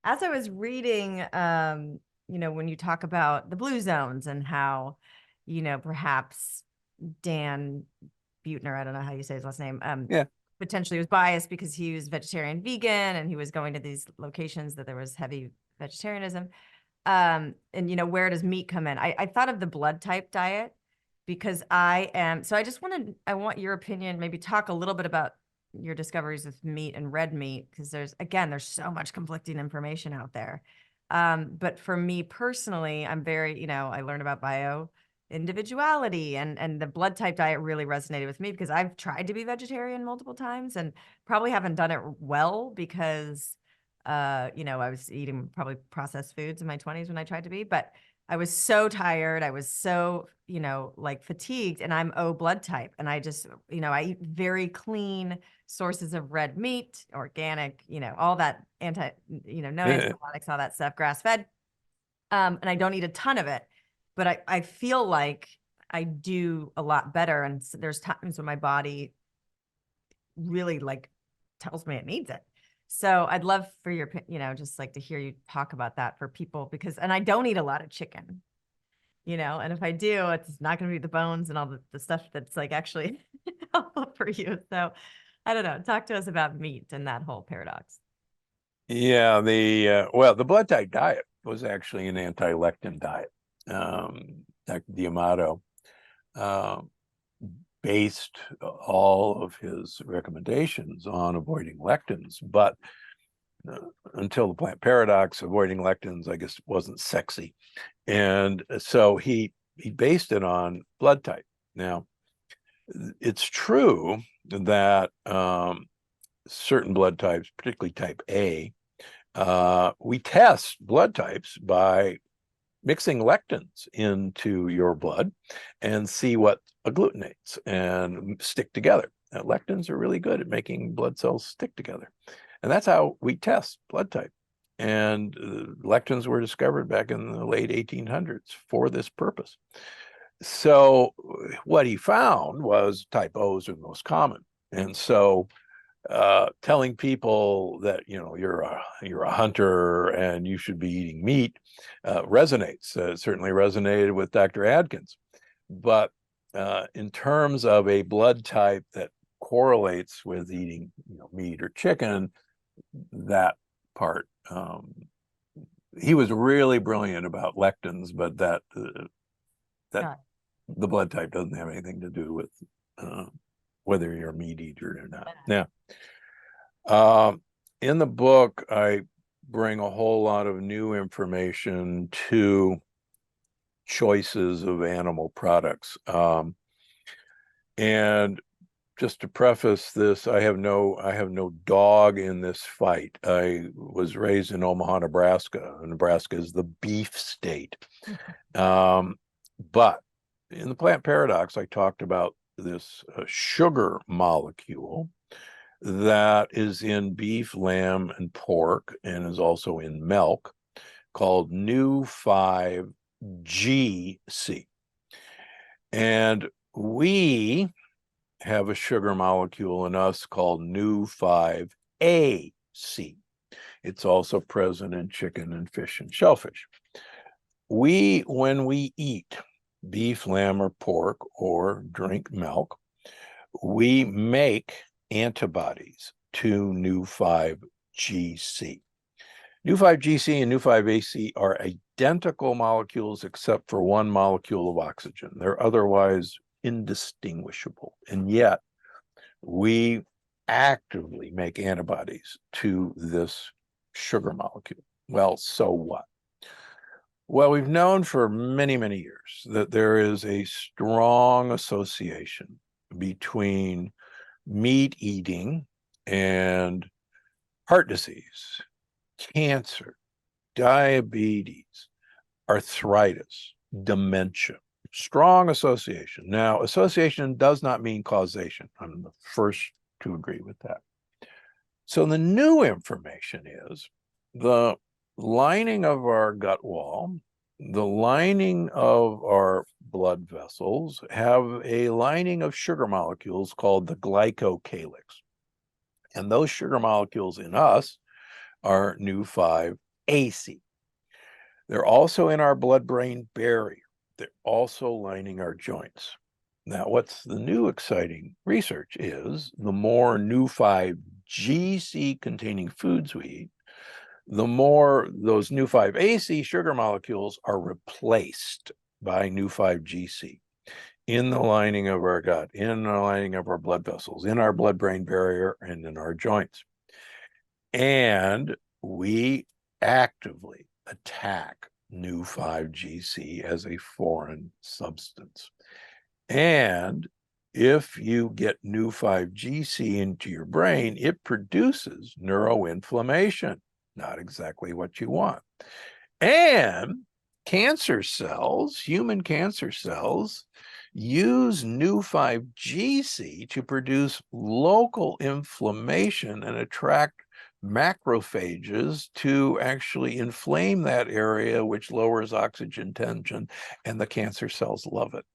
as I was reading, when you talk about the blue zones and how, perhaps Dan Buettner, I don't know how you say his last name, Yeah. potentially was biased because he was vegetarian, vegan, and he was going to these locations that there was heavy vegetarianism. And where does meat come in? I thought of the blood type diet because I want your opinion, maybe talk a little bit about your discoveries with meat and red meat, because there's so much conflicting information out there. But for me personally, I'm very, I learned about bio individuality, and the blood type diet really resonated with me because I've tried to be vegetarian multiple times and probably haven't done it well because I was eating probably processed foods in my 20s when I tried to be, but I was so tired. I was so, like fatigued, and I'm O blood type. And I just, I eat very clean sources of red meat, organic, all that no Yeah. antibiotics, all that stuff, grass fed. And I don't eat a ton of it, but I feel like I do a lot better. And there's times when my body really like tells me it needs it. So I'd love for your, just like to hear you talk about that for people and I don't eat a lot of chicken, and if I do, it's not going to be the bones and all the stuff that's like actually helpful for you. So I don't know. Talk to us about meat and that whole paradox. Yeah, the blood type diet was actually an anti-lectin diet. Dr. D'Amato based all of his recommendations on avoiding lectins, but until the plant paradox, avoiding lectins, I guess, wasn't sexy, and so he based it on blood type. Now, it's true that certain blood types, particularly type A, we test blood types by mixing lectins into your blood and see what agglutinates and stick together. Lectins are really good at making blood cells stick together. And that's how we test blood type. And lectins were discovered back in the late 1800s for this purpose. So what he found was type O's are the most common. And so telling people that you're a hunter and you should be eating meat resonates. It certainly resonated with Dr. Adkins, but in terms of a blood type that correlates with eating meat or chicken, that part he was really brilliant about lectins, but that the blood type doesn't have anything to do with whether you're a meat eater or not. Now, in the book, I bring a whole lot of new information to choices of animal products. And just to preface this, I have no dog in this fight. I was raised in Omaha, Nebraska. Nebraska is the beef state. But in the plant paradox, I talked about this sugar molecule that is in beef, lamb, and pork, and is also in milk, called Nu5GC. And we have a sugar molecule in us called Nu5AC. It's also present in chicken and fish and shellfish. When we eat beef, lamb, or pork, or drink milk, we make antibodies to Nu5GC. Nu5GC and Nu5AC are identical molecules except for one molecule of oxygen. They're otherwise indistinguishable. And yet we actively make antibodies to this sugar molecule. Well, so what? Well, we've known for many, many years that there is a strong association between meat eating and heart disease, cancer, diabetes, arthritis, dementia. Strong association. Now, association does not mean causation. I'm the first to agree with that. So the new information is the lining of our gut wall, the lining of our blood vessels have a lining of sugar molecules called the glycocalyx. And those sugar molecules in us are Nu5 AC. They're also in our blood-brain barrier. They're also lining our joints. Now, what's the new exciting research is the more new 5GC containing foods we eat, the more those new 5AC sugar molecules are replaced by new 5GC in the lining of our gut, in the lining of our blood vessels, in our blood-brain barrier, and in our joints. And we actively attack new 5GC as a foreign substance. And if you get new 5GC into your brain, it produces neuroinflammation, not exactly what you want. And cancer cells, human cancer cells, use new 5GC to produce local inflammation and attract macrophages to actually inflame that area, which lowers oxygen tension, and the cancer cells love it.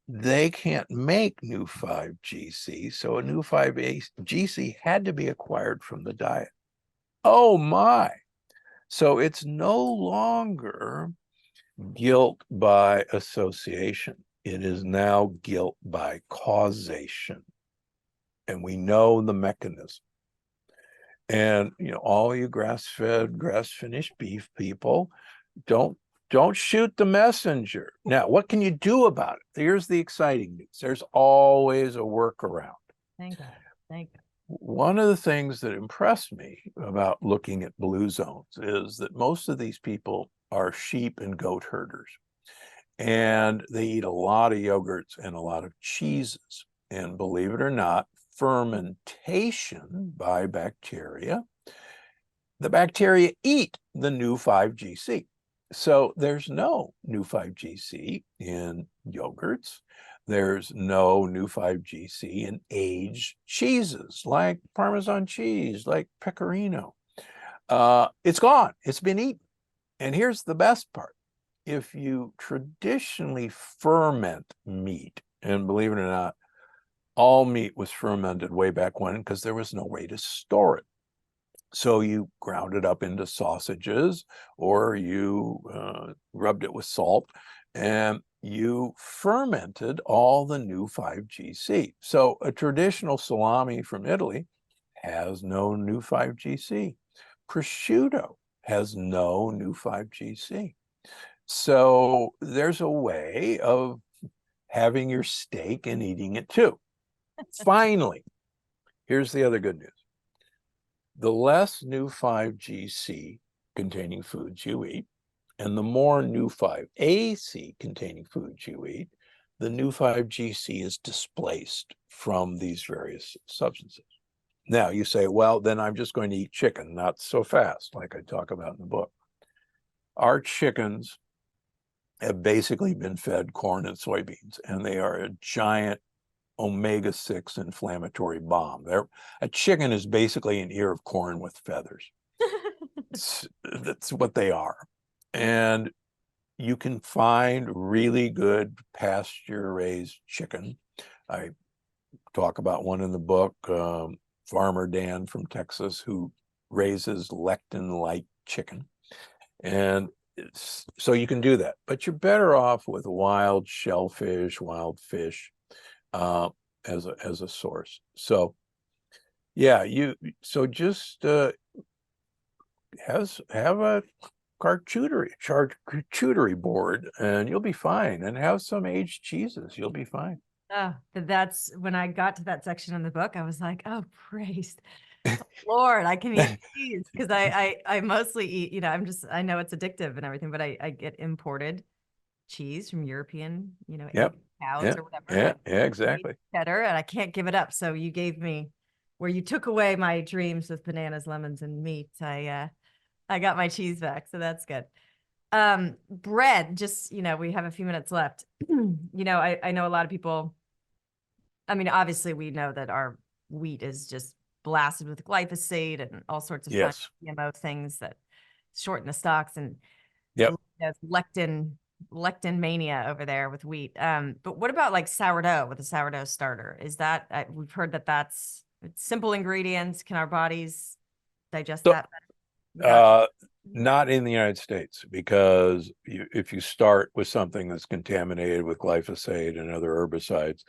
They can't make new 5GC, so a new 5GC had to be acquired from the diet. Oh my. So it's no longer guilt by association. It is now guilt by causation. And we know the mechanism. And all you grass-fed, grass-finished beef people, don't shoot the messenger. Now, what can you do about it? Here's the exciting news. There's always a workaround. Thank God. Thank God. One of the things that impressed me about looking at blue zones is that most of these people are sheep and goat herders. And they eat a lot of yogurts and a lot of cheeses. And believe it or not, fermentation by bacteria, the bacteria eat the new 5GC. So there's no new 5GC in yogurts. There's no new 5GC in aged cheeses like Parmesan cheese, like Pecorino. It's gone. It's been eaten. And here's the best part. If you traditionally ferment meat, and believe it or not, all meat was fermented way back when because there was no way to store it. So you ground it up into sausages, or you rubbed it with salt, and you fermented all the new 5GC. So a traditional salami from Italy has no new 5GC. Prosciutto has no new 5GC. So there's a way of having your steak and eating it too. Finally, here's the other good news. The less new 5GC containing foods you eat, and the more new 5AC containing foods you eat, the new 5GC is displaced from these various substances. Now you say, well, then I'm just going to eat chicken. Not so fast, like I talk about in the book. Our chickens have basically been fed corn and soybeans, and they are a giant omega-6 inflammatory bomb. A chicken is basically an ear of corn with feathers. That's what they are. And you can find really good pasture-raised chicken. I talk about one in the book, Farmer Dan from Texas, who raises lectin-like chicken. And so you can do that, but you're better off with wild shellfish, wild fish, as a source. So yeah, just have a charcuterie board, and you'll be fine. And have some aged cheeses, you'll be fine. Oh, that's when I got to that section in the book, I was like, oh, praise Lord, I can eat cheese, because I mostly eat, I know it's addictive and everything, but I get imported cheese from European, Yep. cows or whatever. Yeah, exactly. Cheddar, and I can't give it up. So you gave me, where you took away my dreams with bananas, lemons, and meat. I got my cheese back, so that's good. Bread, just, we have a few minutes left. I know a lot of people, obviously we know that our wheat is just blasted with glyphosate and all sorts of fun GMO things that shorten the stalks, and lectin mania over there with wheat. But what about like sourdough with a sourdough starter? Is that, we've heard that it's simple ingredients. Can our bodies digest that better? Not in the United States, because if you start with something that's contaminated with glyphosate and other herbicides,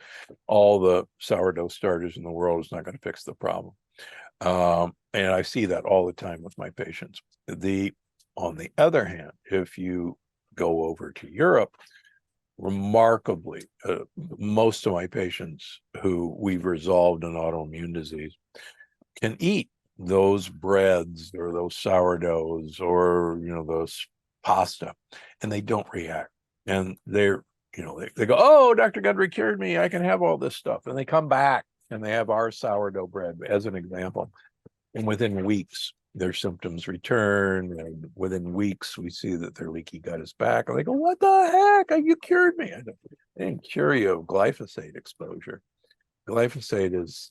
all the sourdough starters in the world is not going to fix the problem. And I see that all the time with my patients. On the other hand, if you go over to Europe, remarkably, most of my patients who we've resolved an autoimmune disease can eat those breads or those sourdoughs or those pasta, and they don't react. And they're they go, oh, Dr. Gundry cured me, I can have all this stuff. And they come back and they have our sourdough bread as an example, and within weeks their symptoms return, and within weeks we see that their leaky gut is back, and they go, what the heck, you cured me. I didn't cure you of glyphosate exposure. Glyphosate is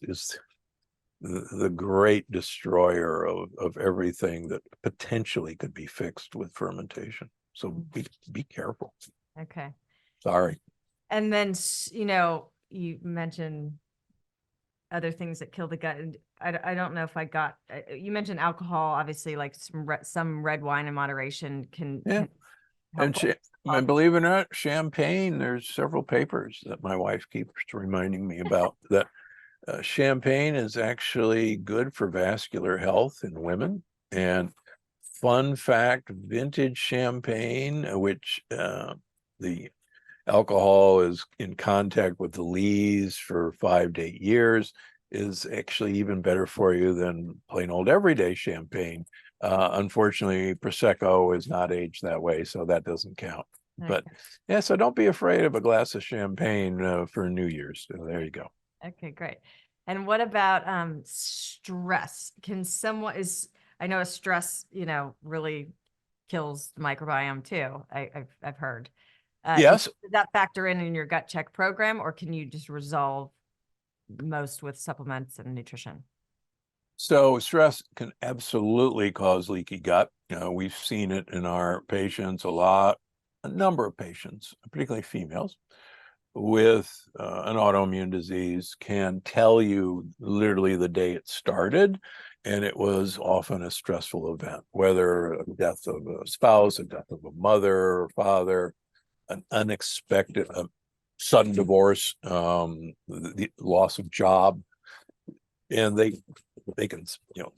the great destroyer of everything that potentially could be fixed with fermentation. So be careful. Okay. Sorry. And then, you mentioned other things that kill the gut. And I don't know if I got, you mentioned alcohol, obviously, like some red wine in moderation can and believe it or not, champagne, there's several papers that my wife keeps reminding me about that. Champagne is actually good for vascular health in women. And fun fact, vintage champagne, which the alcohol is in contact with the lees for 5 to 8 years, is actually even better for you than plain old everyday champagne. Unfortunately, Prosecco is not aged that way, so that doesn't count. Okay. But yeah, so don't be afraid of a glass of champagne for New Year's. So there you go. Okay, great. And what about stress? I know stress, really kills the microbiome too. I've heard. Yes. Does that factor in your gut check program, or can you just resolve most with supplements and nutrition? So stress can absolutely cause leaky gut. We've seen it in our patients a number of patients, particularly females, with an autoimmune disease can tell you literally the day it started, and it was often a stressful event, whether a death of a spouse, a death of a mother or father, an unexpected sudden divorce, the loss of job. And they can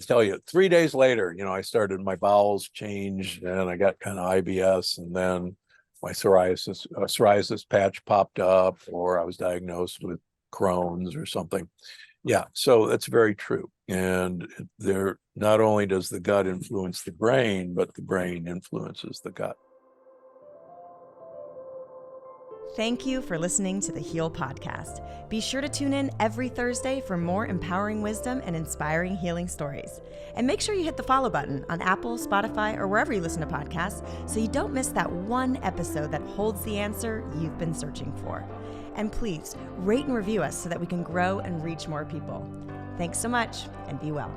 tell you 3 days later, I started, my bowels changed and I got kind of IBS, and then my psoriasis patch popped up, or I was diagnosed with Crohn's or something. Yeah, so that's very true. And not only does the gut influence the brain, but the brain influences the gut. Thank you for listening to the Heal Podcast. Be sure to tune in every Thursday for more empowering wisdom and inspiring healing stories. And make sure you hit the follow button on Apple, Spotify, or wherever you listen to podcasts so you don't miss that one episode that holds the answer you've been searching for. And please rate and review us so that we can grow and reach more people. Thanks so much, and be well.